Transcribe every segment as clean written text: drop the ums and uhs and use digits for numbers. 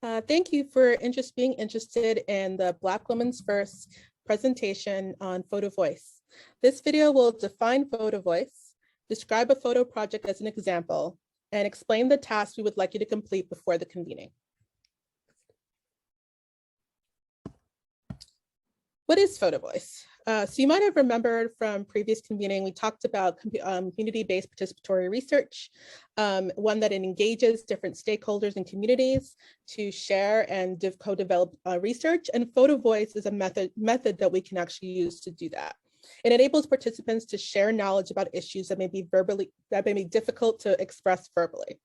Thank you for being interested in the Black Women's First presentation on Photovoice. This video will define Photovoice, describe a photo project as an example, and explain the tasks we would like you to complete before the convening. What is Photovoice? So you might have remembered from previous convening, we talked about community-based participatory research, one that engages different stakeholders and communities to share and co-develop research. And Photovoice is a method that we can actually use to do that. It enables participants to share knowledge about issues that may be difficult to express verbally.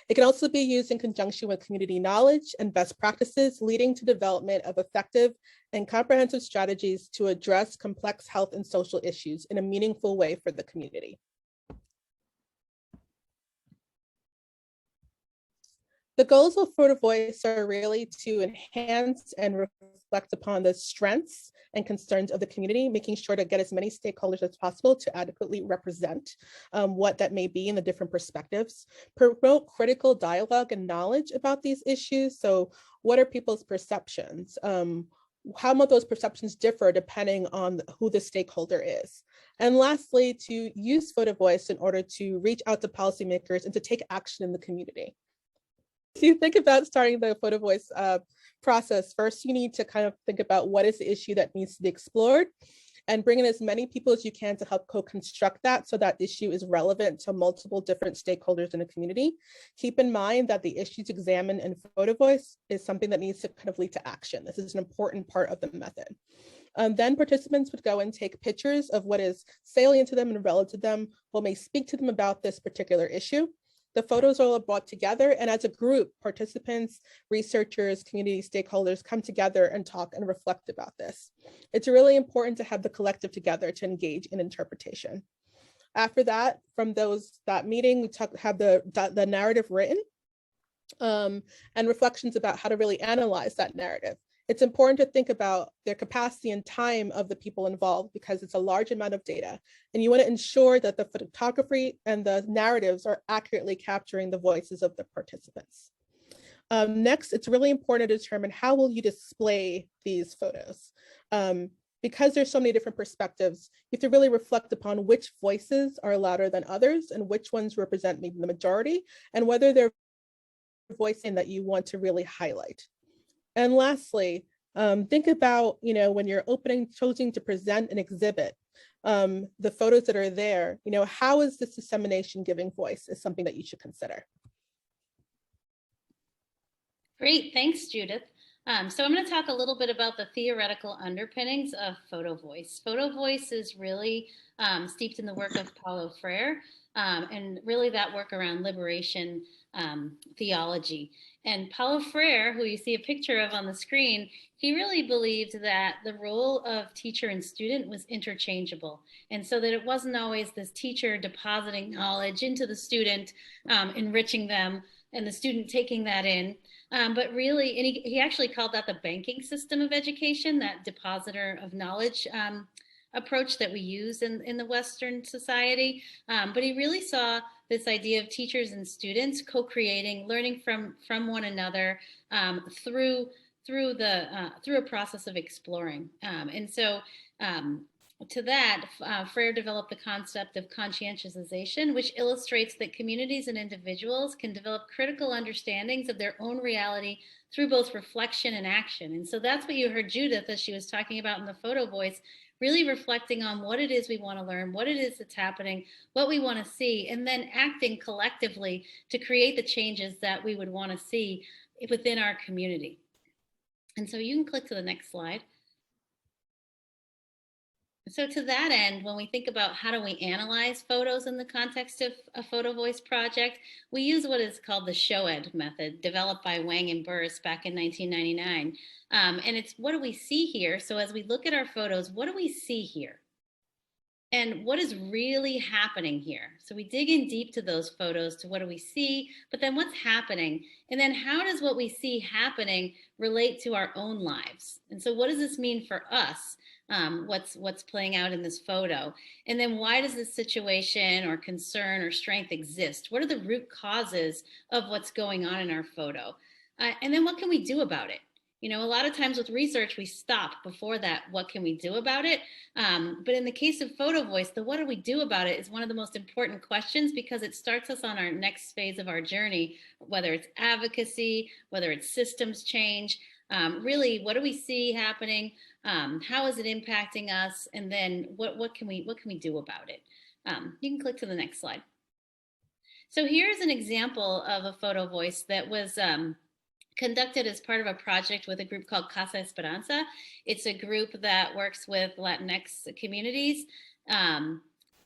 It can also be used in conjunction with community knowledge and best practices, leading to development of effective and comprehensive strategies to address complex health and social issues in a meaningful way for the community. The goals of Photovoice are really to enhance and reflect upon the strengths and concerns of the community, making sure to get as many stakeholders as possible to adequately represent what that may be in the different perspectives, promote critical dialogue and knowledge about these issues. So what are people's perceptions? How might those perceptions differ depending on who the stakeholder is? And lastly, to use Photovoice in order to reach out to policymakers and to take action in the community. If you think about starting the Photovoice process, first you need to kind of think about what is the issue that needs to be explored and bring in as many people as you can to help co-construct that so that issue is relevant to multiple different stakeholders in the community. Keep in mind that the issues examined in Photovoice is something that needs to kind of lead to action. This is an important part of the method. Then participants would go and take pictures of what is salient to them and relevant to them, what may speak to them about this particular issue. The photos are all brought together, and as a group, participants, researchers, community stakeholders come together and talk and reflect about this. It's really important to have the collective together to engage in interpretation. After that, from that meeting, we have the narrative written and reflections about how to really analyze that narrative. It's important to think about their capacity and time of the people involved because it's a large amount of data. And you want to ensure that the photography and the narratives are accurately capturing the voices of the participants. Next, it's really important to determine how will you display these photos. Because there's so many different perspectives, you have to really reflect upon which voices are louder than others and which ones represent maybe the majority and whether they're voicing that you want to really highlight. And lastly, think about, when you're choosing to present an exhibit, the photos that are there, how is this dissemination giving voice is something that you should consider. Great, thanks, Judith. So I'm going to talk a little bit about the theoretical underpinnings of Photovoice. Photovoice is really steeped in the work of Paulo Freire and really that work around liberation theology. And Paulo Freire, who you see a picture of on the screen, he really believed that the role of teacher and student was interchangeable. And so that it wasn't always this teacher depositing knowledge into the student, enriching them, and the student taking that in. But really, and he actually called that the banking system of education, that depositor of knowledge approach that we use in the Western society. But he really saw this idea of teachers and students co-creating, learning from one another through a process of exploring. And so to that, Freire developed the concept of conscientization, which illustrates that communities and individuals can develop critical understandings of their own reality through both reflection and action. And so that's what you heard Judith as she was talking about in the Photovoice, really reflecting on what it is we want to learn, what it is that's happening, what we want to see, and then acting collectively to create the changes that we would want to see within our community. And so you can click to the next slide. So to that end, when we think about how do we analyze photos in the context of a Photovoice project, we use what is called the SHOED method, developed by Wang and Burris back in 1999. And it's what do we see here? So as we look at our photos, what do we see here? And what is really happening here? So we dig in deep to those photos, to what do we see, but then what's happening? And then how does what we see happening relate to our own lives? And so what does this mean for us? What's playing out in this photo? And then why does this situation or concern or strength exist? What are the root causes of what's going on in our photo? And then what can we do about it? You know, a lot of times with research, we stop before that. What can we do about it? But in the case of Photovoice, the what do we do about it is one of the most important questions, because it starts us on our next phase of our journey, whether it's advocacy, whether it's systems change. Really, what do we see happening? How is it impacting us? And then what can we do about it? You can click to the next slide. So here's an example of a Photovoice that was conducted as part of a project with a group called Casa Esperanza. It's a group that works with Latinx communities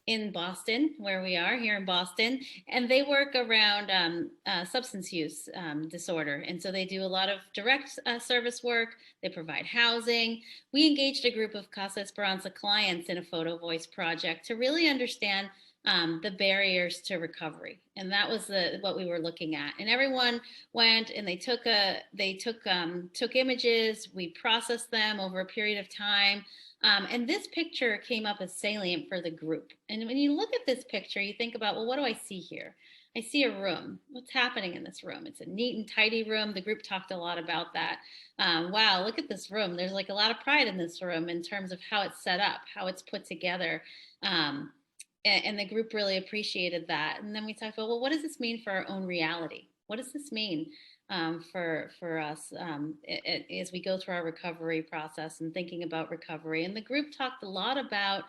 in Boston, where we are here in Boston, and they work around substance use disorder. And so they do a lot of direct service work. They provide housing. We engaged a group of Casa Esperanza clients in a Photovoice project to really understand the barriers to recovery, and that was what we were looking at. And everyone went and they took images. We processed them over a period of time, and this picture came up as salient for the group. And when you look at this picture, you think about, well, what do I see here? I see a room. What's happening in this room? It's a neat and tidy room. The group talked a lot about that. Wow, look at this room. There's like a lot of pride in this room in terms of how it's set up, how it's put together. And the group really appreciated that. And then we talked about, well, what does this mean for our own reality? What does this mean for us as we go through our recovery process and thinking about recovery? And the group talked a lot about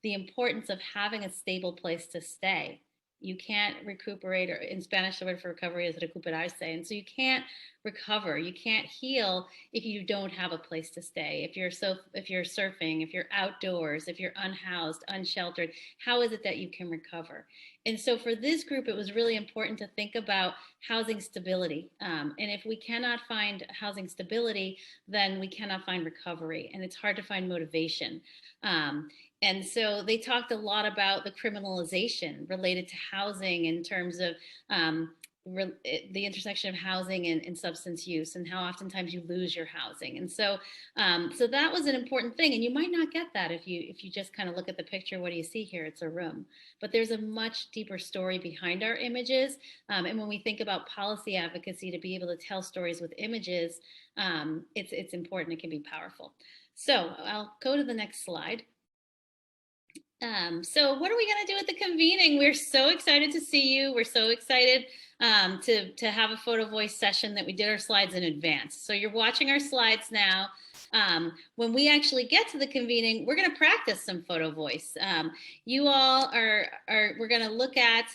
the importance of having a stable place to stay. You can't recuperate, or in Spanish, the word for recovery is recuperarse. And so you can't recover, you can't heal if you don't have a place to stay. If you're surfing, if you're outdoors, if you're unhoused, unsheltered, how is it that you can recover? And so for this group, it was really important to think about housing stability. And if we cannot find housing stability, then we cannot find recovery, and it's hard to find motivation. And so they talked a lot about the criminalization related to housing in terms of the intersection of housing and substance use, and how oftentimes you lose your housing. And so so that was an important thing. And you might not get that if you just kind of look at the picture. What do you see here? It's a room. But there's a much deeper story behind our images. And when we think about policy advocacy, to be able to tell stories with images, it's important. It can be powerful. So I'll go to the next slide. So what are we going to do at the convening? We're so excited to see you. We're so excited to have a Photovoice session that we did our slides in advance. So you're watching our slides now. When we actually get to the convening, we're going to practice some Photovoice. You all we're going to look at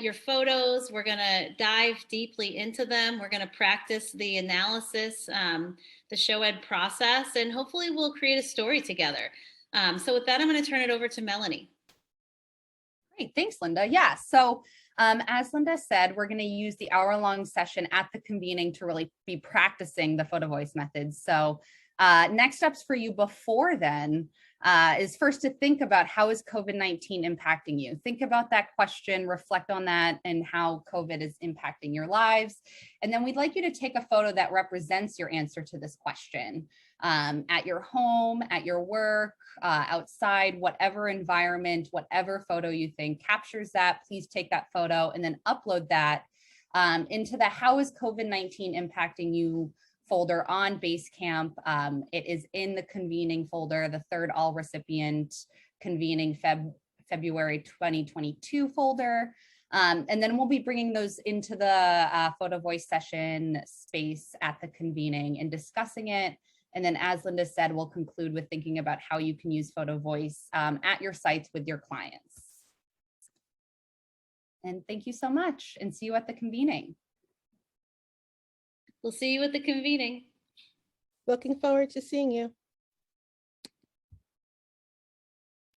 your photos. We're going to dive deeply into them. We're going to practice the analysis, the show ed process, and hopefully we'll create a story together. So with that, I'm going to turn it over to Melanie. Great, thanks, Linda. Yeah, so as Linda said, we're going to use the hour-long session at the convening to really be practicing the Photovoice methods. So next steps for you before then is first to think about, how is COVID-19 impacting you? Think about that question, reflect on that, and how COVID is impacting your lives. And then we'd like you to take a photo that represents your answer to this question. At your home, at your work, outside, whatever environment, whatever photo you think captures that, please take that photo and then upload that into the How is COVID-19 Impacting You folder on Basecamp. It is in the convening folder, the third all recipient convening February 2022 folder. And then we'll be bringing those into the Photovoice session space at the convening and discussing it. And then, as Linda said, we'll conclude with thinking about how you can use Photovoice at your sites with your clients. And thank you so much, and see you at the convening. We'll see you at the convening. Looking forward to seeing you.